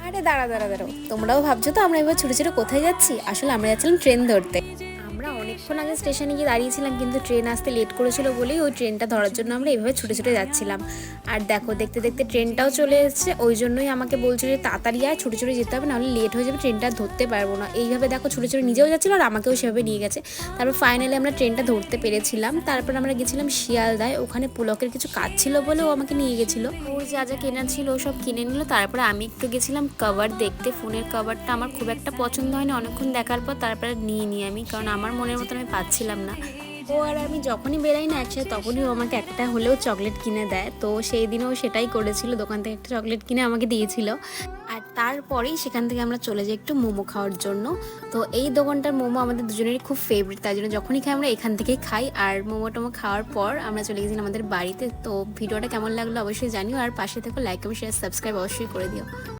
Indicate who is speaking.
Speaker 1: আরে দাঁড়া দাঁড়া দাঁড়াও, তোমরাও ভাবছো তো আমরা এবার ছোটো ছোটো কোথায় যাচ্ছি? আসলে আমরা যাচ্ছিলাম ট্রেন ধরতে। আমরা অনেকক্ষণ আগে স্টেশনে গিয়ে দাঁড়িয়েছিলাম, কিন্তু ট্রেন আসতে লেট করেছিল বলেই ওই ট্রেনটা ধরার জন্য আমরা এইভাবে ছুটে ছুটে যাচ্ছিলাম। আর দেখো, দেখতে দেখতে ট্রেনটাও চলে এসেছে। ওই জন্যই আমাকে বলছিল যে তাড়াতাড়ি আর ছুটে ছুটে যেতে হবে, নাহলে লেট হয়ে যাবে, ট্রেনটা ধরতে পারবো না। এইভাবে দেখো ছুটে ছুটে নিজেও যাচ্ছিলো আর আমাকেও সেভাবে নিয়ে গেছে। তারপর ফাইনালি আমরা ট্রেনটা ধরতে পেরেছিলাম। তারপর আমরা গেছিলাম শিয়ালদায়, ওখানে পুলকের কিছু কাজ ছিল বলে ও আমাকে নিয়ে গেছিলো। ওর যা যা কেনার ছিল ও সব কিনে নিল। তারপরে আমি একটু গেছিলাম কভার দেখতে। ফোনের কভারটা আমার খুব একটা পছন্দ হয়নি, অনেকক্ষণ দেখার পর তারপরে নিয়ে আমি, কারণ আমার মনের মতো আমি পাচ্ছিলাম না। ও আর আমি যখনই বেরাই না একসাথে, তখনই ও আমাকে একটা হলেও চকলেট কিনে দেয়। তো সেই দিনও সেটাই করেছিল, দোকান থেকে একটা চকলেট কিনে আমাকে দিয়েছিল। আর তারপরেই সেখান থেকে আমরা চলে যাই একটু মোমো খাওয়ার জন্য। তো এই দোকানটার মোমো আমাদের দুজনেরই খুব ফেভারিট, তাই জন্য যখনই খাই আমরা এখান থেকেই খাই। আর মোমো টোমো খাওয়ার পর আমরা চলে গেছিলাম আমাদের বাড়িতে। তো ভিডিওটা কেমন লাগলো অবশ্যই জানিও, আর পাশে থেকে লাইক, কমেন্ট, শেয়ার, সাবস্ক্রাইব অবশ্যই করে দিও।